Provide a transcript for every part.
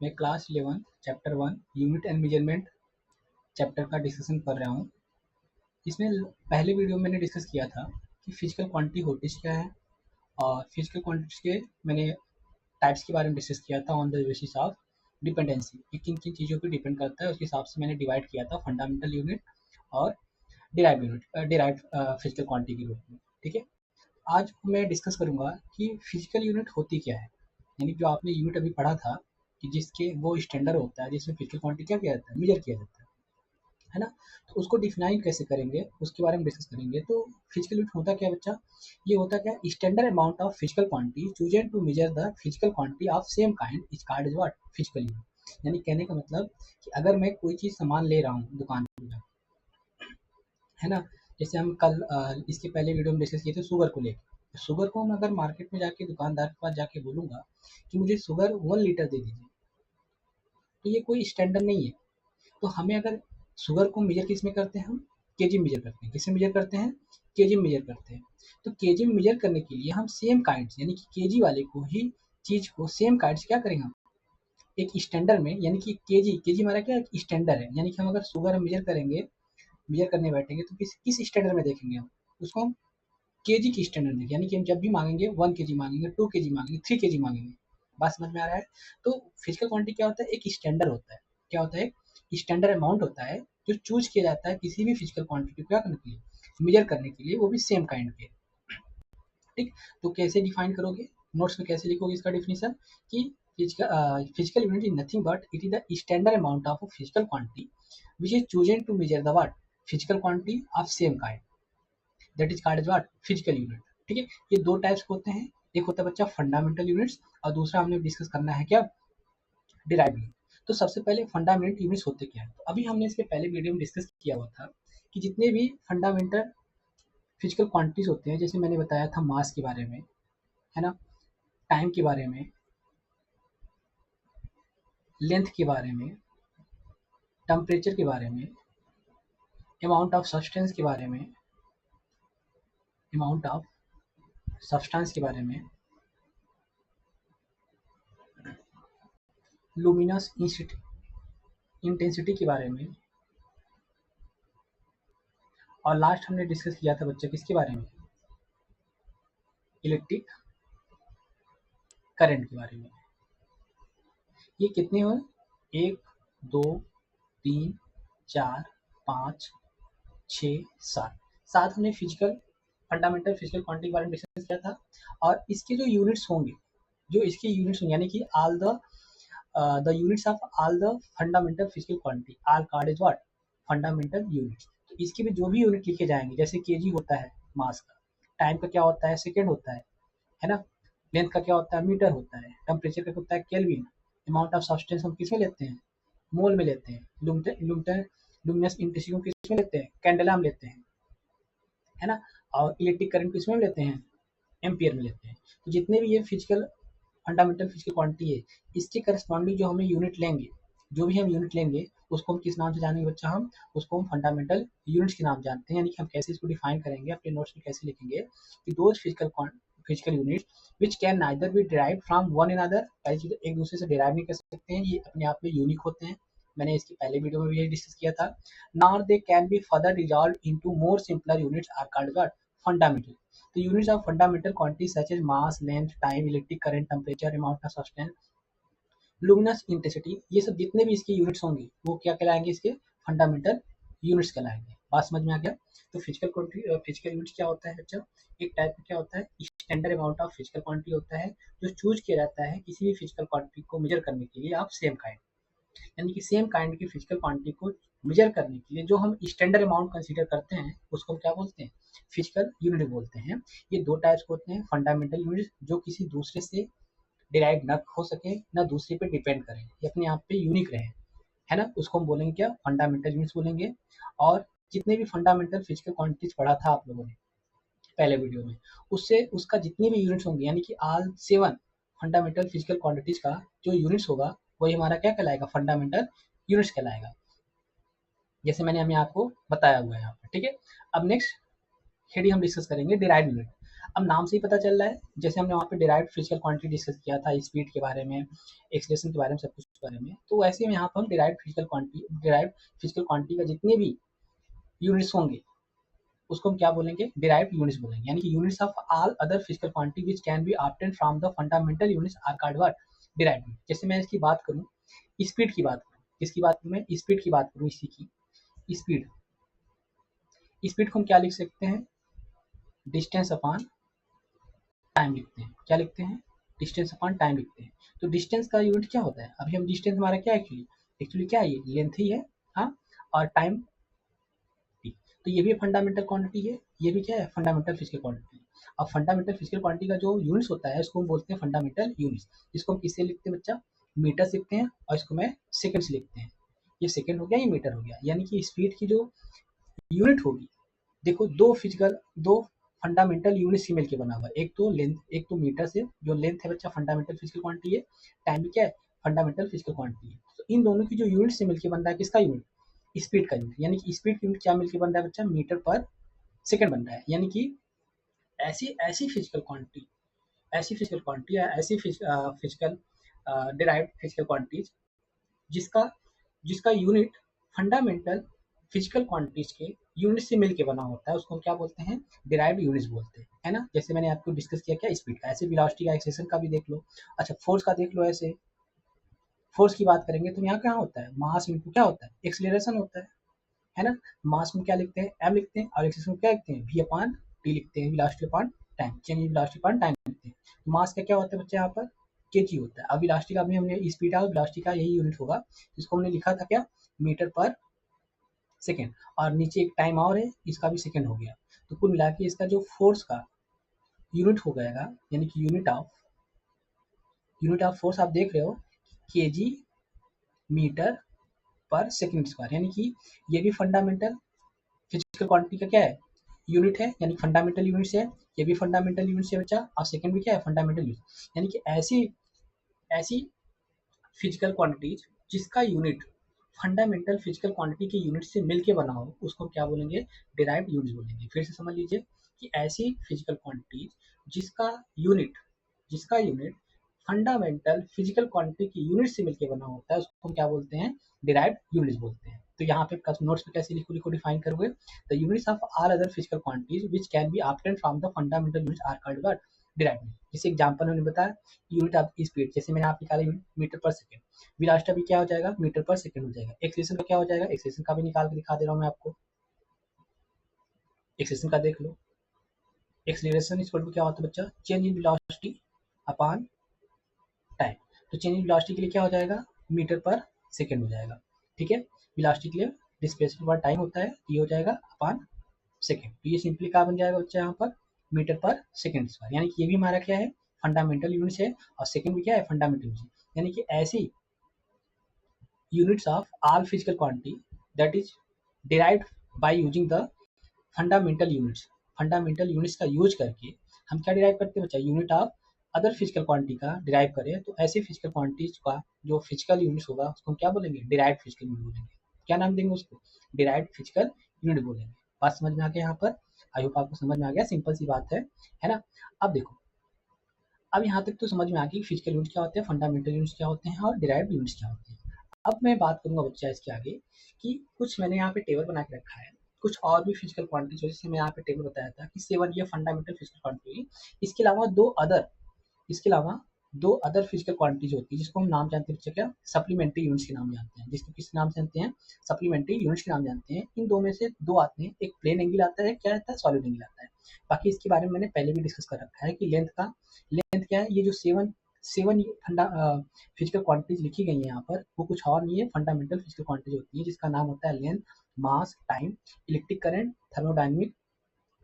मैं class 11 chapter 1 unit and measurement chapter का discussion कर रहा हूँ। इसमें पहले वीडियो में मैंने डिस्कस किया था कि फिजिकल क्वांटिटी होतीज क्या है, और फिजिकल क्वांटिटीज के मैंने टाइप्स के बारे में डिस्कस किया था on the basis of dependency, कि किन किन चीज़ों पर डिपेंड करता है। उसके हिसाब से मैंने डिवाइड किया था फंडामेंटल यूनिट और derive unit, derive physical quantity के रूप में। ठीक है, आज मैं डिस्कस करूंगा कि फिजिकल यूनिट होती क्या है, यानी जो आपने यूनिट अभी पढ़ा था कि जिसके वो स्टैंडर्ड होता है जिसमें फिजिकल क्वांटिटी क्या किया जाता है, मेजर किया जाता है ना। तो उसको डिफाइन कैसे करेंगे उसके बारे में डिस्कस करेंगे। तो फिजिकल यूनिट होता क्या है बच्चा, ये होता क्या, standard amount of physical quantity chosen to measure the physical quantity of same kind is called is what, physical unit. यानी कहने का मतलब कि अगर मैं कोई चीज़ सामान ले रहा हूँ दुकान पर, है ना, जैसे हम कल इसके पहले वीडियो में डिस्कस किए थे शुगर को लेकर। शुगर को हम अगर मार्केट में जाके दुकानदार के पास जाके बोलूँगा कि मुझे शुगर 1 लीटर दे दीजिए, तो ये कोई स्टैंडर्ड नहीं है। तो हमें अगर शुगर को मेजर किस में करते हैं, हम केजी मेजर करते हैं। किसमें मेजर करते हैं, केजी में मेजर करते हैं। तो केजी में मेजर करने के लिए हम सेम काइंड्स यानी कि केजी वाले को ही चीज़ को सेम काइंड्स क्या करेंगे हम एक स्टैंडर्ड में, यानी कि केजी केजी हमारा क्या एक स्टैंडर्ड है। यानी कि हम अगर शुगर मेजर करेंगे, मेजर करने बैठेंगे तो किस किस स्टैंडर्ड में देखेंगे हम उसको, हम केजी की स्टैंडर्ड देखिए। यानी कि हम जब भी मांगेंगे 1 केजी मांगेंगे, 2 केजी मांगेंगे, 3 केजी मांगेंगे। बात समझ में आ रहा है। तो फिजिकल क्वांटिटी क्या होता है, एक स्टैंडर्ड होता है। क्या होता है, एक स्टैंडर्ड अमाउंट होता है जो चूज किया जाता है किसी भी फिजिकल क्वांटिटी को क्या करने के लिए, मेजर करने के लिए, वो भी सेम काइंड के। ठीक, तो कैसे डिफाइन करोगे, नोट्स में कैसे लिखोगे इसका डिफिनेशन कि physical unit is nothing but it is the standard amount of physical quantity which is chosen to measure the what, physical quantity of same kind, that is called as what, physical unit. ठीक है, ये दो types होते हैं, एक होता है बच्चा फंडामेंटल यूनिट्स और दूसरा हमने डिस्कस करना है क्या, डिराइव यूनिट। तो सबसे पहले फंडामेंटल यूनिट्स होते क्या है। तो अभी हमने इसके पहले वीडियो में डिस्कस किया हुआ था कि जितने भी फंडामेंटल फिजिकल क्वांटिटीज होते हैं, जैसे मैंने बताया था मास के बारे में, है ना, टाइम के बारे में, लेंथ के बारे में, टेम्परेचर के बारे में, अमाउंट ऑफ सब्सटेंस के बारे में, अमाउंट ऑफ सब्सटेंस के बारे में, लुमिनस इंटेंसिटी के बारे में, और लास्ट हमने डिस्कस किया था बच्चा किसके बारे में, इलेक्ट्रिक करंट के बारे में। ये कितने हुए, 1 2 3 4 5 6 7, सात हमने फिजिकल फंडामेंटल फिजिकल क्वांटिटी के बारे में डिस्कस किया था। और इसके जो यूनिट्स होंगे, जो इसके यूनिट्स होंगे, यानी कि all the units of all the fundamental physical quantity are called is what, fundamental units. तो इसके भी जो भी यूनिट लिखे जाएंगे, जैसे केजी होता है मास का, टाइम का क्या होता है सेकेंड होता है ना, लेंथ का क्या होता है मीटर होता है, टेम्परेचर का होता है केल्विन, अमाउंट ऑफ सब्सटेंस हम किसमें लेते हैं, मोल में लेते हैं, लुमिनस इंटेंसिटी को किसमें लेते हैं, कैंडेला में लेते हैं, है ना, और इलेक्ट्रिक करंट किसमें लेते हैं, एम्पियर में लेते हैं। तो जितने भी ये फिजिकल फंडामेंटल फिजिकल क्वांटिटी है, इसके करस्पॉन्डिंग जो हमें यूनिट लेंगे, जो भी हम यूनिट लेंगे उसको हम किस नाम से जानेंगे बच्चा, हम उसको हम फंडामेंटल यूनिट्स के नाम जानते हैं। यानी कि हम कैसे इसको डिफाइन करेंगे, अपने नोट्स में कैसे लिखेंगे कि those physical units which can neither be derive from one another, पहली चीज एक दूसरे से डिराइव नहीं कर सकते हैं, ये अपने आप में यूनिक होते हैं। मैंने इसके पहले वीडियो में भी यही डिस्कस किया था। Nor they can be further resolved into more simpler units are called what, fundamental. The units of fundamental quantities such as mass, length, time, electric current, temperature, amount of substance, luminous intensity, ये सब जितने भी इसके units होंगे वो क्या कहलाएंगे, इसके फंडामेंटल यूनिट्स कहलाएंगे। बात समझ में आ गया। तो फिजिकल यूनिट्स क्या होता है बच्चा, एक टाइप में क्या होता है, standard amount of physical quantity होता है जो चूज किया जाता है किसी भी फिजिकल क्वांटिटी को मेजर करने के लिए आप सेम काइंड, यानी कि सेम काइंड की फिजिकल क्वांटिटी को मेजर करने के लिए जो हम स्टैंडर्ड अमाउंट कंसीडर करते हैं उसको हम क्या बोलते हैं, फिजिकल यूनिट बोलते हैं। ये दो टाइप्स होते हैं, फंडामेंटल यूनिट जो किसी दूसरे से डिराइव न हो सके, न दूसरे पे डिपेंड करें, ये अपने आप पे यूनिक रहे, है ना, उसको हम बोलेंगे क्या, फंडामेंटल यूनिट्स बोलेंगे। और जितने भी फंडामेंटल फिजिकल क्वांटिटीज पढ़ा था आप लोगों ने पहले वीडियो में, उससे उसका जितने भी यूनिट्स होंगे, यानी कि ऑल 7 फंडामेंटल फिजिकल क्वांटिटीज का जो यूनिट्स होगा वही हमारा क्या कहलाएगा, फंडामेंटल यूनिट्स कहलाएगा, जैसे मैंने हमें आपको बताया हुआ है यहाँ पर। ठीक है, अब नेक्स्ट हेडिंग हम डिस्कस करेंगे डिराइव यूनिट। अब नाम से ही पता चल रहा है, जैसे हमने वहाँ पे डिराइव फिजिकल क्वांटिटी डिस्कस किया था, स्पीड के बारे में, एक्सलेशन के बारे में सब कुछ बारे में, तो वैसे में यहाँ पर हम डिराइव्ड फिजिकल क्वांटिटी का जितने भी यूनिट्स होंगे उसको हम क्या बोलेंगे, डिराइव्ड यूनिट्स बोलेंगे। यानी कि units of all other physical quantity which can be obtained from the fundamental units are called what, derived unit. जैसे मैं इसकी बात करूँ, स्पीड की बात करूँ, किसकी बात करूँ मैं, स्पीड की बात करूँ, इसी की स्पीड, स्पीड को हम क्या लिख सकते हैं, डिस्टेंस अपॉन टाइम लिखते हैं। क्या लिखते हैं, डिस्टेंस अपॉन टाइम लिखते हैं। तो डिस्टेंस का यूनिट क्या होता है, अभी हम डिस्टेंस हमारा क्या है, एक्चुअली क्या है, ये लेंथ ही है, हाँ, और टाइम, तो ये भी फंडामेंटल क्वांटिटी है, ये भी क्या है, फंडामेंटल फिजिकल क्वांटिटी। अब फंडामेंटल फिजिकल क्वांटिटी का जो यूनिट्स होता है उसको हम बोलते हैं फंडामेंटल यूनिट्स। इसको हम किससे लिखते हैं बच्चा, मीटर से लिखते हैं, और इसको मैं सेकंड से लिखते हैं। ये सेकंड हो गया, ये मीटर हो गया। यानी कि स्पीड की जो यूनिट होगी, देखो दो फंडामेंटल यूनिट से मिलकर बना हुआ है, एक तो मीटर से, जो लेंथ है बच्चा फंडामेंटल फिजिकल क्वांटिटी है, टाइम भी क्या है, फंडामेंटल फिजिकल क्वांटिटी है। तो इन दोनों की जो यूनिट से मिलकर बन रहा है किसका यूनिट, स्पीड का यूनिट। यानी कि स्पीड यूनिट क्या मिलकर बन रहा है बच्चा, मीटर पर सेकंड बन रहा है। यानी कि ऐसी ऐसी फिजिकल क्वांटिटी ऐसी फिजिकल क्वांटिटी ऐसी फिजिकल डिराइव्ड फिजिकल क्वांटिटीज जिसका जिसका यूनिट फंडामेंटल फिजिकल क्वांटिटीज के यूनिट से मिलके बना होता है, उसको क्या बोलते हैं, डिराइव्ड यूनिट्स बोलते हैं, है ना। जैसे मैंने आपको डिस्कस किया क्या, स्पीड का, ऐसे वेलोसिटी का, एक्सेलरेशन का भी देख लो। अच्छा, फोर्स का देख लो। ऐसे फोर्स की बात करेंगे तो यहाँ क्या होता है, मास इनटू क्या होता है, एक्सीलरेशन होता है ना। मास में क्या लिखते हैं, एम लिखते हैं, और एक्सेलरेशन में क्या लिखते हैं, वी अपॉन टी लिखते हैं, velocity upon time, change in velocity upon time लिखते हैं। तो मास का क्या होता है बच्चे यहाँ पर, केजी होता है। अब वेलोसिटी का भी हमने स्पीड और वेलोसिटी का यही यूनिट होगा, जिसको हमने लिखा था क्या, मीटर पर सेकेंड, और नीचे एक टाइम और है, इसका भी सेकेंड हो गया। तो कुल मिला के इसका जो फोर्स का यूनिट हो जाएगा, यानी कि यूनिट ऑफ फोर्स आप देख रहे हो, केजी मीटर पर सेकेंड स्क्वायर। यानी कि ये भी फंडामेंटल फिजिकल क्वांटिटी का क्या है, यूनिट है, यानी फंडामेंटल यूनिट्स है। ये भी फंडामेंटल यूनिट्स है बच्चा, और सेकंड भी क्या है, फंडामेंटल यूनिट। यानी कि ऐसी ऐसी फिजिकल क्वांटिटीज जिसका यूनिट फंडामेंटल फिजिकल क्वांटिटी के यूनिट से मिलके बना हो, उसको क्या बोलेंगे, डिराइव्ड यूनिट्स बोलेंगे। फिर से समझ लीजिए कि ऐसी फिजिकल क्वांटिटीज जिसका यूनिट फंडामेंटल फिजिकल क्वांटिटी की यूनिट से मिलकर बना होता है, उसको हम क्या बोलते हैं, डिराइव्ड यूनिट्स बोलते हैं। तो यहाँ पे नोट्स पे कैसे लिखो डिफाइन करोगे, the units of all other physical quantities which can be obtained from the fundamental units are called what, derived unit. जैसे एग्जांपल मैंने बताया, यूनिट ऑफ स्पीड, जैसे मैंने आप निकाला मीटर पर सेकंड, वेलोसिटी भी क्या हो जाएगा, मीटर पर सेकंड हो जाएगा। एक्सेलरेशन का क्या हो जाएगा, एक्सेलरेशन का भी निकाल के दिखा दे रहा हूँ मैं आपको, एक्सेलरेशन का देख लो। एक्सेलरेशन इक्वल टू क्या होता है बच्चा, change in velocity upon time. तो चेंज इन वेलोसिटी के लिए क्या हो जाएगा, मीटर पर सेकंड हो जाएगा, ठीक है। वेलोसिटी के लिए डिस्प्लेसमेंट पर टाइम होता है, ये हो जाएगा अपॉन सेकंड। तो ये सिंपली क्या बन जाएगा बच्चा यहाँ पर, मीटर पर सेकंड स्क्वायर। यानी कि ये भी हमारा क्या है, फंडामेंटल यूनिट्स है, और सेकंड भी क्या है, फंडामेंटल यूनिट्स। यानी कि ऐसी units of all physical quantity that is derived by using the fundamental units का यूज करके हम क्या डिराइव करते हैं बच्चा, unit of other physical quantity का डिराइव करें, तो ऐसे फिजिकल क्वांटिटीज का जो फिजिकल यूनिट्स होगा उसको हम क्या बोलेंगे, डिराइव्ड फिजिकल यूनिट बोलेंगे। क्या नाम देंगे उसको, डिराइव्ड फिजिकल यूनिट बोलेंगे। बात समझ में आ गया यहाँ पर, आई होप आपको समझ में आ गया, सिंपल सी बात है ना। अब देखो, अब यहाँ तक तो समझ में आ गई फिजिकल यूनिट क्या होते हैं, फंडामेंटल यूनिट्स क्या होते हैं, और डिराइव्ड यूनिट्स क्या होते हैं। अब मैं बात करूंगा बच्चा इसके आगे कि कुछ मैंने यहाँ पे टेबल बना के रखा है, कुछ और भी फिजिकल क्वांटिटीज, जैसे मैं यहाँ पे टेबल बताया था कि 7 ये फंडामेंटल फिजिकल क्वांटिटी, इसके अलावा इसके अलावा दो अदर फिजिकल क्वांटिटीज होती है, जिसको हम नाम जानते हैं बच्चा, क्या, सप्लीमेंट्री यूनिट्स के नाम जानते हैं। जिसको किस नाम से जानते हैं, सप्लीमेंट्री यूनिट्स के नाम जानते हैं। इन दो में से दो आते हैं, एक प्लेन एंगल आता है, क्या आता है, सॉलिड एंगल आता है। बाकी इसके बारे में मैंने पहले भी डिस्कस कर रखा है कि लेंथ क्या है, ये जो सेवन सेवन फंडा फिजिकल क्वांटिटीज लिखी गई है यहाँ पर, वो कुछ और नहीं है, फंडामेंटल फिजिकल क्वांटिटीज होती है, जिसका नाम होता है length, mass, time, electric current, thermodynamic,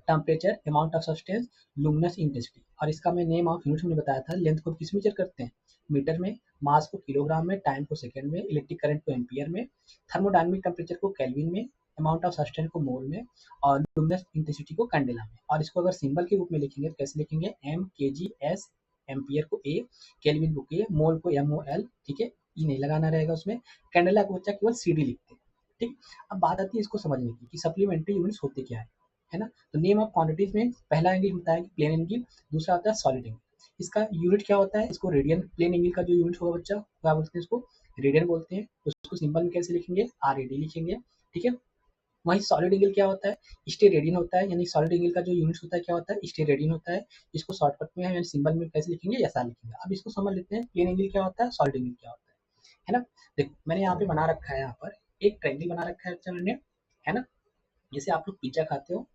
temperature, amount of substance, luminous intensity. और इसका मैं नेम ऑफ यूनिट मैंने बताया था, लेंथ को किस मेजर करते हैं, मीटर में, मास को किलोग्राम में, टाइम को सेकंड में, इलेक्ट्रिक करंट को एम्पियर में, थर्मोडायनेमिक टेम्परेचर को केल्विन में, अमाउंट ऑफ सब्सटेंस को मोल में, और लुमिनस इंटेंसिटी को कैंडेला में। और इसको अगर सिंबल के रूप में लिखेंगे तो कैसे लिखेंगे, एम के जी एस, एम्पियर को ए, केल्विन को के, मोल को एम ओ एल, ठीक है, ई नहीं लगाना रहेगा उसमें, कैंडेला को बच्चा केवल सी डी लिखते हैं, ठीक। अब बात आती है इसको समझने की कि सप्लीमेंट्री यूनिट्स होते क्या है ना। तो नेम ऑफ क्वांटिटीज में पहला एंगल होता है प्लेन एंगल, दूसरा होता है सॉलिड एंगल। इसका यूनिट क्या होता है, इसको रेडियन, प्लेन एंगल का जो यूनिट होगा बच्चा क्या बोलते हैं इसको, रेडियन बोलते हैं। उसको सिंपल में कैसे लिखेंगे, RAD लिखेंगे, ठीक है। वहीं सॉलिड एंगल क्या होता है, स्टेरेडियन होता है, यानी सॉलिड एंगल का जो यूनिट्स होता है क्या होता है, स्टेरेडियन होता है। इसको शॉर्टकट में यानी सिंबल में कैसे लिखेंगे, ऐसा लिखेंगे। अब इसको समझ लेते हैं, प्लेन एंगल क्या होता है, सॉलिड एंगल क्या होता है ना। देखो मैंने यहाँ पे बना रखा है, यहाँ पर एक ट्रायंगल बना रखा है बच्चा मैंने, है ना। जैसे आप लोग पिज्जा खाते हो,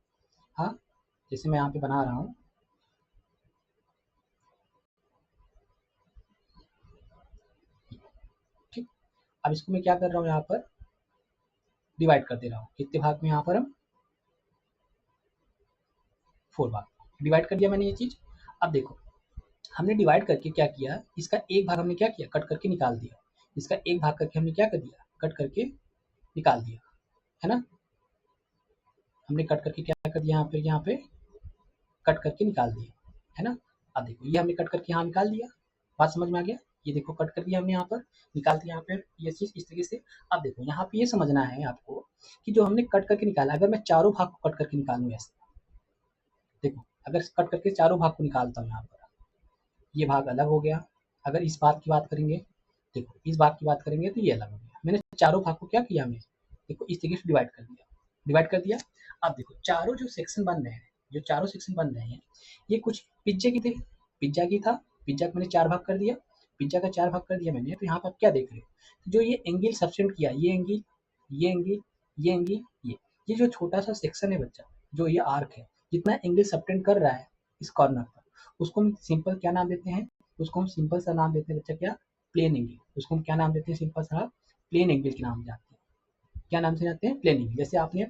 हाँ, जैसे मैं यहाँ पे बना रहा हूँ, ठीक। अब इसको मैं क्या कर रहा हूँ, यहाँ पर डिवाइड कर दे रहा हूँ, कितने भाग में, यहाँ पर हम 4 भाग डिवाइड कर दिया मैंने ये चीज। अब देखो हमने डिवाइड करके क्या किया, इसका एक भाग हमने क्या किया, कट करके निकाल दिया। इसका एक भाग करके हमने क्या कर दिया, कट करके निकाल दिया, है ना। हमने कट करके क्या कर दिया, यहाँ पे कट करके निकाल दिया, है ना। अब देखो ये हमने कट करके यहाँ निकाल दिया, बात समझ में आ गया। ये देखो कट कर दिया हमने, यहाँ पर निकाल दिया, यहाँ पे ये चीज इस तरीके से। अब देखो यहाँ पे ये समझना है आपको कि जो हमने कट करके निकाला, अगर मैं चारों भाग को कट करके निकालूं ऐसे, देखो अगर कट करके चारों भाग को निकालता हूँ, यहाँ पर ये भाग अलग हो गया। अगर इस बात की बात करेंगे, देखो इस भाग की बात करेंगे तो ये अलग हो गया। मैंने चारों भाग को क्या किया, हमने देखो इस तरीके से डिवाइड कर दिया, डिवाइड कर दिया। अब देखो चारों जो सेक्शन बन रहे हैं, जो चारों सेक्शन बन रहे हैं, ये कुछ पिज्जा की थे, पिज्जा की था, पिज्जा को मैंने 4 भाग कर दिया, पिज्जा का 4 भाग कर दिया मैंने। तो यहाँ पर आप क्या देख रहे हो, जो ये एंगल सब्सटेंड किया, ये एंगल, ये एंगल, ये एंगल, ये जो छोटा सा सेक्शन है बच्चा, जो ये आर्क है, जितना एंगल सब्टेंड कर रहा है इस कॉर्नर पर, उसको हम सिंपल क्या नाम देते हैं, उसको हम सिंपल सा नाम देते हैं बच्चा, क्या, प्लेन एंगल। उसको हम क्या नाम देते हैं, सिंपल सा प्लेन एंगल के नाम जाते हैं। क्या नाम से जाते हैं, प्लेन एंगल। जैसे आपने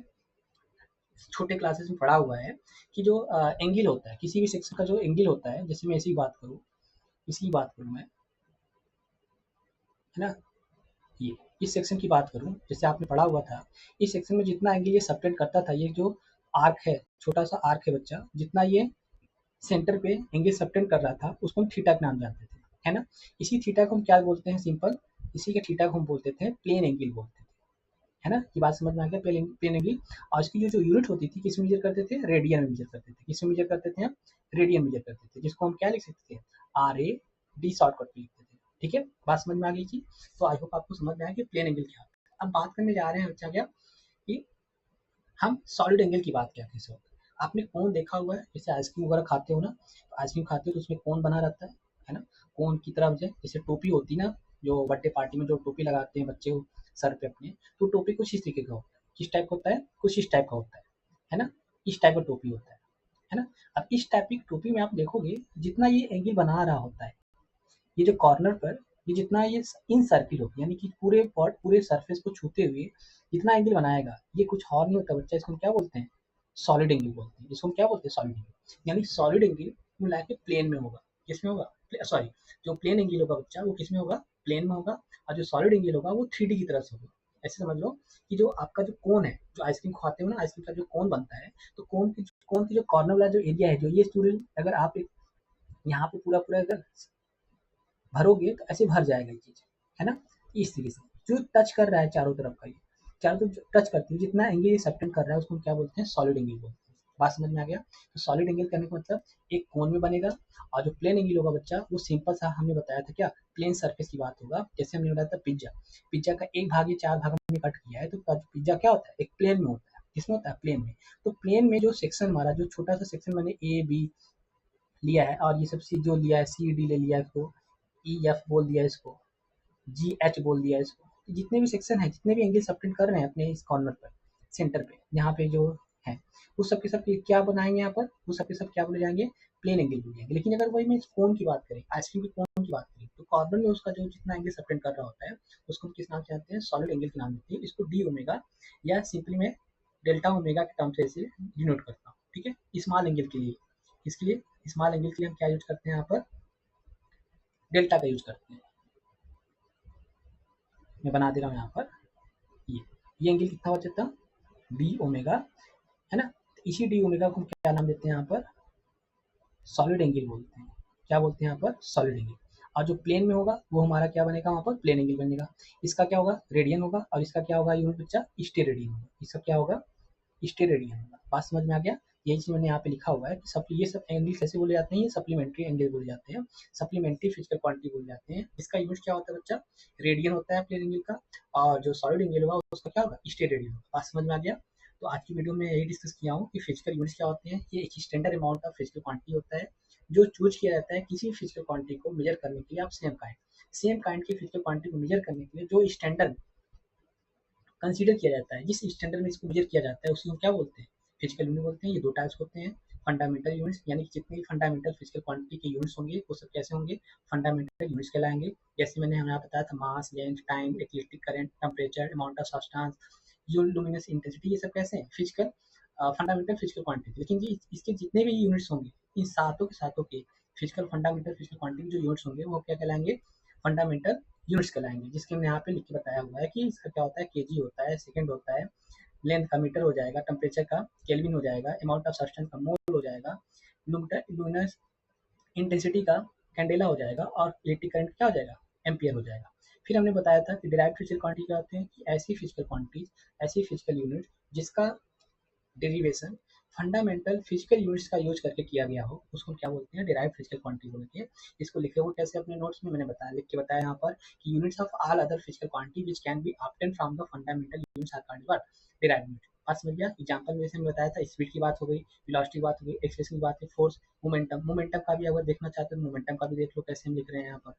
छोटे क्लासेस में पढ़ा हुआ है कि जो एंगल होता है, किसी भी सेक्शन का जो एंगल होता है, जैसे मैं ऐसी बात करूँ, इसकी बात करूँ मैं, है ना, ये इस सेक्शन की बात करूँ, जैसे आपने पढ़ा हुआ था, इस सेक्शन में जितना एंगल ये सबटेंड करता था, ये जो आर्क है, छोटा सा आर्क है बच्चा, जितना ये सेंटर पे एंगल सबटेंड कर रहा था, उसको हम थीटा के नाम जानते थे, है ना। इसी थीटा को हम क्या बोलते हैं, सिंपल इसी के थीटा को हम बोलते थे प्लेन एंगल बोलते थे, है ना। ये बात समझ में आ गया, प्लेन प्लेन एंगल। और इसकी जो यूनिट होती थी, किस में मेजर करते थे, रेडियन में मेजर करते थे। किस में मेजर करते थे हम, रेडियन मेजर करते थे, जिसको हम क्या लिख सकते थे, RAD शॉर्टकट में लिखते थे, ठीक है। बात समझ में आ गई थी। तो आई होप आपको समझ में आया कि प्लेन एंगल क्या होता है। अब बात करने जा रहे हैं बच्चा क्या, कि हम सॉलिड एंगल की बात क्या कैसे होता है। आपने कोन देखा हुआ है, जैसे आइसक्रीम वगैरह खाते हो ना, तो आइसक्रीम खाते हो तो उसमें कोन बना रहता है ना। कोन की तरफ जैसे टोपी होती है ना, जो बर्थडे पार्टी में जो टोपी लगाते हैं बच्चे सर पे अपने, तो टोपी कुछ इस तरीके का होता है। किस टाइप का होता है, कुछ इस टाइप का होता है ना। इस टाइप का टोपी होता है ना। अब इस टाइप की टोपी में आप देखोगे, जितना ये एंगल बना रहा होता है, ये जो कॉर्नर पर, ये जितना ये इन सर्किल होगी, यानी कि पूरे पॉट पूरे सरफेस को छूते हुए जितना एंगल बनाएगा, ये कुछ और नहीं होता बच्चा, इसको हम क्या बोलते हैं, सॉलिड एंगल बोलते हैं। इसको हम क्या बोलते हैं, सॉलिड एंगल। यानी सॉलिड एंगल मिला के प्लेन में होगा, किसमें होगा, सॉरी, जो प्लेन एंगल होगा बच्चा वो किसमें होगा, प्लेन में होगा। और जो सॉलिड एंगल होगा वो 3D की तरह से होगा। ऐसे समझ लो कि जो आपका जो कोन है, जो आइसक्रीम खाते हो ना, आइसक्रीम का जो कोन बनता है, तो कोन की जो कॉर्नर वाला जो एरिया है, जो ये स्टूडेंट, अगर आप यहाँ पे पूरा पूरा अगर भरोगे तो ऐसे भर जाएगा ये चीज, है ना। इस तरीके से जो टच कर रहा है चारों तरफ का, ये चारों तरफ टच करती है, जितना एंगल ये सबटेंड कर रहा है, उसको हम क्या बोलते हैं, सॉलिड एंगल बोलते हैं। बात समझ में आ गया। तो सॉलिड एंगल करने का मतलब एक कोन में बनेगा, और जो प्लेन एंगल होगा बच्चा, वो सिंपल सा हमने बताया था क्या, प्लेन सरफेस की बात होगा। जैसे हमने बताया था पिज्जा, पिज्जा का एक भाग या 4 भाग हमने कट किया है, तो पिज्जा क्या होता है, एक प्लेन में होता है। किसमें होता है, प्लेन में। तो प्लेन में जो सेक्शन हमारा, जो छोटा सा सेक्शन मैंने A B लिया है, और ये सब सी जो लिया है, CD ले लिया है इसको, EF बोल दिया इसको, GH बोल दिया इसको। तो जितने भी सेक्शन है, जितने भी एंगल सबटेंड कर रहे हैं अपने इस कॉर्नर पर, सेंटर पे, यहाँ पे जो है, उस सब के सब क्या बनाएंगे, यहाँ पर उस सब के सब क्या बोले जाएंगे, प्लेन एंगल बोले जाएंगे। लेकिन अगर वही मैं इस कोन की बात करें, आइसक्रीम के कोन की बात करें, तो कॉर्नर में उसका जो जितना एंगल सबटेंड कर रहा होता है, उसको हम किस नाम से जानते हैं, सॉलिड एंगल के नाम देते हैं। इसको डी ओमेगा या सिंपली मैं डेल्टा ओमेगा के टर्म से इसे डिनोट करता हूँ, ठीक है। स्मॉल एंगल के लिए, इसके लिए स्मॉल एंगल के लिए हम क्या यूज करते हैं, यहाँ पर डेल्टा का यूज करते हैं। मैं बना दे रहा हूँ यहाँ पर, ये एंगल कितना बचा था, डी ओमेगा, है ना। इसी डी ओमेगा को हम क्या नाम देते हैं, यहाँ पर सॉलिड एंगल बोलते हैं। क्या बोलते हैं यहाँ पर, सॉलिड एंगल। और जो प्लेन में होगा वो हमारा क्या बनेगा, वहाँ पर प्लेन एंगल बनेगा। इसका क्या होगा, रेडियन होगा, और इसका क्या होगा यूनिट बच्चा, स्टेरेडियन होगा। इसका क्या होगा, स्टेरेडियन होगा। बात समझ में आ गया। यही चीज़ मैंने यहाँ पे लिखा हुआ है कि ये सब एंगल कैसे बोले जाते हैं, ये सप्लीमेंट्री एंगल बोले जाते हैं, सप्लीमेंट्री फिजिकल क्वांटिटी बोले जाते हैं। इसका यूनिट क्या होता है बच्चा, रेडियन होता है प्लेन एंगल का, और जो सॉलिड एंगल होगा उसका क्या होगा, स्टेट रेडियन होगा। बात समझ में आ गया। तो आज की वीडियो में यही डिस्कस किया हूँ कि फिजिकल यूनिट्स क्या होते हैं। ये एक standard amount of physical quantity होता है जो चूज किया जाता है किसी फिजिकल क्वांटिटी को मेजर करने के लिए। आप सेम काइंड की फिजिकल क्वांटिटी को मेजर करने के लिए जो स्टैंडर्ड कंसीडर किया जाता है, जिस स्टैंडर्ड में इसको मेजर किया जाता है उसको हम क्या बोलते हैं, फिजिकल यूनिट बोलते हैं। ये दो टाइप्स होते हैं, फंडामेंटल यूनिट्स, यानी कि जितने भी फंडामेंटल फिजिकल क्वांटिटी के यूनिट्स होंगे वो सब कैसे होंगे, फंडामेंटल यूनिट्स कहलाएंगे। जैसे मैंने हमें यहाँ बताया था, mass, length, time, electric current, temperature, amount of substance, luminous intensity, ये सब कैसे हैं, फिजिकल फंडामेंटल फिजिकल क्वांटिटी। लेकिन जी इसके जितने भी यूनिट्स होंगे, इन सातों के फिजिकल फंडामेंटल फिजिकल क्वांटिटी जो यूनिट्स होंगे वो क्या कहलाएंगे, फंडामेंटल यूनिट्स कहलाएंगे। जिसके हमने यहाँ पे लिख के बताया हुआ है कि इसका क्या होता है, केजी होता है, सेकंड होता है, लेंथ का मीटर हो जाएगा, टेम्परेचर का केल्विन हो जाएगा, अमाउंट ऑफ सब्सटेंस का मोल हो जाएगा, लुमिनस इंटेंसिटी का कैंडेला हो जाएगा, और इलेक्ट्रिक करंट क्या हो जाएगा, एम्पियर हो जाएगा। फिर हमने बताया था कि डिराइव्ड फिजिकल क्वांटिटी क्या होते हैं, कि ऐसी फिजिकल क्वांटिटीज, ऐसी फिजिकल यूनिट जिसका डेरिवेशन फंडामेंटल फिजिकल यूनिट्स का यूज करके किया गया हो, उसको क्या बोलते हैं, डिराइव्ड फिजिकल क्वांटिटी बोलते हैं। इसको लिखे हुए कैसे अपने नोट्स में मैंने बताया, लिख के बताया यहाँ पर कि units of all other physical quantity which can be obtained from the fundamental units are called what, derived unit. बात समझ गया। एग्जांपल में जैसे मैंने बताया था, स्पीड की बात हो गई, वेलोसिटी की बात हो गई, एक्सेलरेशन की बात है, फोर्स, मोमेंटम का भी अगर देखना चाहते हो तो मोमेंटम का भी देख लो कैसे हम लिख रहे हैं यहाँ पर।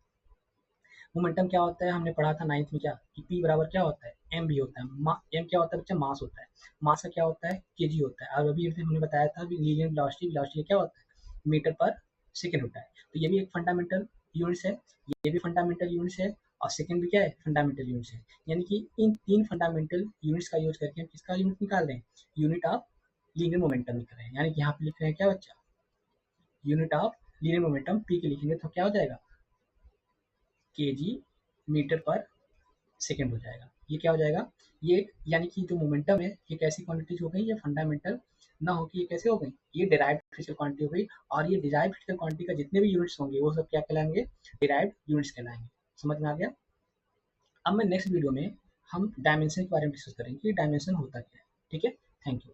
मोमेंटम क्या होता है, हमने पढ़ा था नाइन्थ में क्या, कि पी बराबर क्या होता है, एम भी होता है। एम क्या होता है बच्चा, मास होता है। मास का क्या होता है, केजी होता है। और अभी हमने बताया था लीनियर वेलोसिटी, वेलोसिटी क्या होता है, मीटर पर सेकंड होता है। तो ये भी एक फंडामेंटल यूनिट्स है, ये भी फंडामेंटल यूनिट्स है, और सेकंड भी क्या है, फंडामेंटल यूनिट्स है। यानी कि इन तीन फंडामेंटल यूनिट्स का यूज करके हम किसका यूनिट निकाल रहे हैं, यूनिट ऑफ लीनियर मोमेंटम लिख रहे हैं। यानी कि यहाँ पे लिख रहे हैं क्या बच्चा, unit of linear momentum P के लिखेंगे तो क्या हो जाएगा, केजी मीटर पर सेकंड हो जाएगा। ये क्या हो जाएगा, ये यानी कि जो मोमेंटम है ये कैसी क्वांटिटीज हो गई, ये फंडामेंटल ना हो कि ये कैसे हो गई, ये डिराइव्ड फिजिकल क्वांटिटी हो गई। और ये डिराइव्ड फिजिकल क्वांटिटी का जितने भी यूनिट्स होंगे वो सब क्या कहलाएंगे, डिराइव्ड यूनिट्स कहलाएंगे। समझ में आ गया। अब मैं नेक्स्ट वीडियो में हम डायमेंशन के बारे में डिस्कस करेंगे कि डायमेंशन होता क्या है। ठीक है, थैंक यू।